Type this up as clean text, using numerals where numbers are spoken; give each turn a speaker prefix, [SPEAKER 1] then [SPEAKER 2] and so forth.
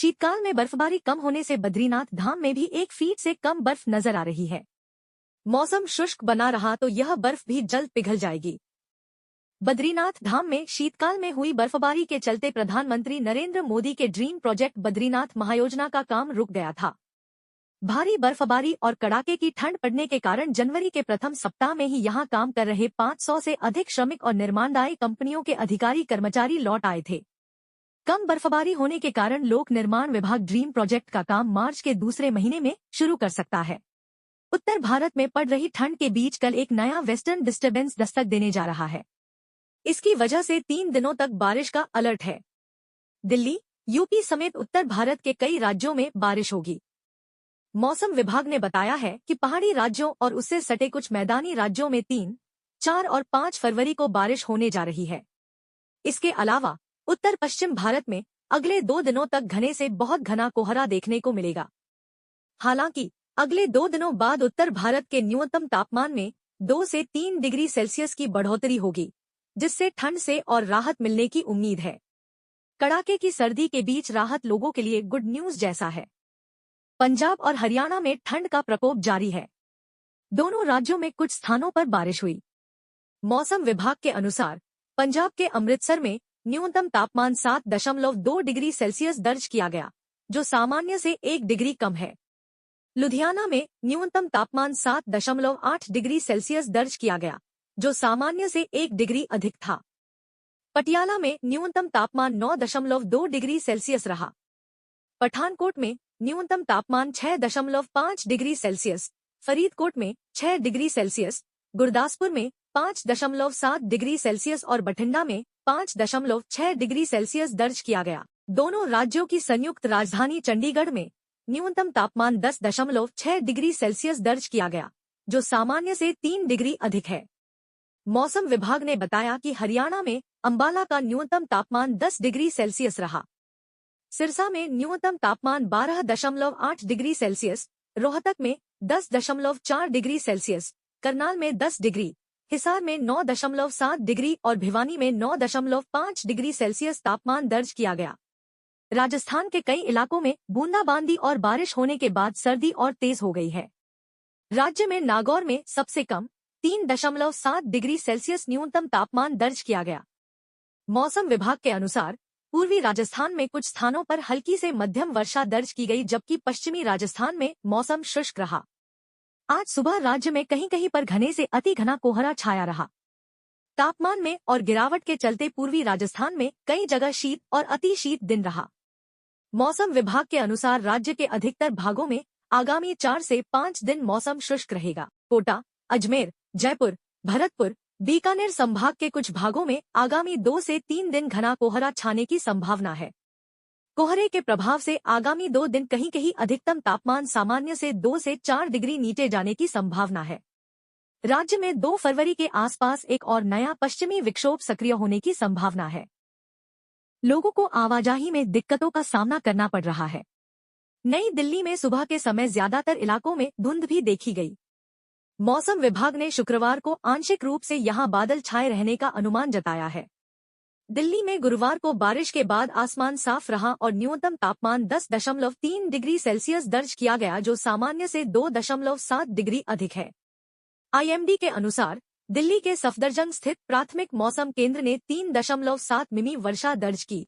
[SPEAKER 1] शीतकाल में बर्फबारी कम होने से बद्रीनाथ धाम में भी 1 फीट से कम बर्फ नजर आ रही है। मौसम शुष्क बना रहा तो यह बर्फ भी जल्द पिघल जाएगी। बद्रीनाथ धाम में शीतकाल में हुई बर्फबारी के चलते प्रधानमंत्री नरेंद्र मोदी के ड्रीम प्रोजेक्ट बद्रीनाथ महायोजना का काम रुक गया था। भारी बर्फबारी और कड़ाके की ठंड पड़ने के कारण जनवरी के प्रथम सप्ताह में ही यहां काम कर रहे 500 से अधिक श्रमिक और निर्माणदायी कंपनियों के अधिकारी कर्मचारी लौट आए थे। कम बर्फबारी होने के कारण लोक निर्माण विभाग ड्रीम प्रोजेक्ट का काम मार्च के दूसरे महीने में शुरू कर सकता है। उत्तर भारत में पड़ रही ठंड के बीच कल एक नया वेस्टर्न डिस्टर्बेंस दस्तक देने जा रहा है। इसकी वजह से 3 दिनों तक बारिश का अलर्ट है। दिल्ली, यूपी समेत उत्तर भारत के कई राज्यों में बारिश होगी। मौसम विभाग ने बताया है कि पहाड़ी राज्यों और उससे सटे कुछ मैदानी राज्यों में 3, 4 और 5 फरवरी को बारिश होने जा रही है। इसके अलावा उत्तर पश्चिम भारत में अगले 2 दिनों तक घने से बहुत घना कोहरा देखने को मिलेगा। हालांकि अगले 2 दिनों बाद उत्तर भारत के न्यूनतम तापमान में 2 से 3 डिग्री सेल्सियस की बढ़ोतरी होगी, जिससे ठंड से और राहत मिलने की उम्मीद है। कड़ाके की सर्दी के बीच राहत लोगों के लिए गुड न्यूज जैसा है। पंजाब और हरियाणा में ठंड का प्रकोप जारी है। दोनों राज्यों में कुछ स्थानों पर बारिश हुई। मौसम विभाग के अनुसार पंजाब के अमृतसर में न्यूनतम तापमान 7.2 डिग्री सेल्सियस दर्ज किया गया, जो सामान्य से 1 डिग्री कम है। लुधियाना में न्यूनतम तापमान 7.8 डिग्री सेल्सियस दर्ज किया गया, जो सामान्य से 1 डिग्री अधिक था। पटियाला में न्यूनतम तापमान 9.2 डिग्री सेल्सियस रहा। पठानकोट में न्यूनतम तापमान 6.5 डिग्री सेल्सियस, फरीदकोट में 6 डिग्री सेल्सियस, गुरदासपुर में 5.7 डिग्री सेल्सियस और बठिंडा में 5.6 डिग्री सेल्सियस दर्ज किया गया। दोनों राज्यों की संयुक्त राजधानी चंडीगढ़ में न्यूनतम तापमान 10.6 डिग्री सेल्सियस दर्ज किया गया, जो सामान्य से 3 डिग्री अधिक है। मौसम विभाग ने बताया कि हरियाणा में अंबाला का न्यूनतम तापमान 10 डिग्री सेल्सियस रहा। सिरसा में न्यूनतम तापमान 12.8 डिग्री सेल्सियस, रोहतक में 10.4 डिग्री सेल्सियस, करनाल में 10 डिग्री, हिसार में 9.7 डिग्री और भिवानी में 9.5 डिग्री सेल्सियस तापमान दर्ज किया गया। राजस्थान के कई इलाकों में बूंदाबांदी और बारिश होने के बाद सर्दी और तेज हो गई है। राज्य में नागौर में सबसे कम 3.7 डिग्री सेल्सियस न्यूनतम तापमान दर्ज किया गया। मौसम विभाग के अनुसार पूर्वी राजस्थान में कुछ स्थानों पर हल्की से मध्यम वर्षा दर्ज की गई, जबकि पश्चिमी राजस्थान में मौसम शुष्क रहा। आज सुबह राज्य में कहीं कहीं पर घने से अति घना कोहरा छाया रहा। तापमान में और गिरावट के चलते पूर्वी राजस्थान में कई जगह शीत और अति शीत दिन रहा। मौसम विभाग के अनुसार राज्य के अधिकतर भागों में आगामी 4 से 5 दिन मौसम शुष्क रहेगा। कोटा, अजमेर, जयपुर, भरतपुर, बीकानेर संभाग के कुछ भागों में आगामी 2 से 3 दिन घना कोहरा छाने की संभावना है। कोहरे के प्रभाव से आगामी 2 दिन कहीं कहीं अधिकतम तापमान सामान्य से 2 से 4 डिग्री नीचे जाने की संभावना है। राज्य में 2 फरवरी के आसपास एक और नया पश्चिमी विक्षोभ सक्रिय होने की संभावना है। लोगों को आवाजाही में दिक्कतों का सामना करना पड़ रहा है। नई दिल्ली में सुबह के समय ज्यादातर इलाकों में धुंध भी देखी गई। मौसम विभाग ने शुक्रवार को आंशिक रूप से यहां बादल छाए रहने का अनुमान जताया है। दिल्ली में गुरुवार को बारिश के बाद आसमान साफ रहा और न्यूनतम तापमान 10.3 डिग्री सेल्सियस दर्ज किया गया, जो सामान्य से 2.7 डिग्री अधिक है। आईएमडी के अनुसार दिल्ली के सफदरजंग स्थित प्राथमिक मौसम केंद्र ने 3.7 मिमी वर्षा दर्ज की।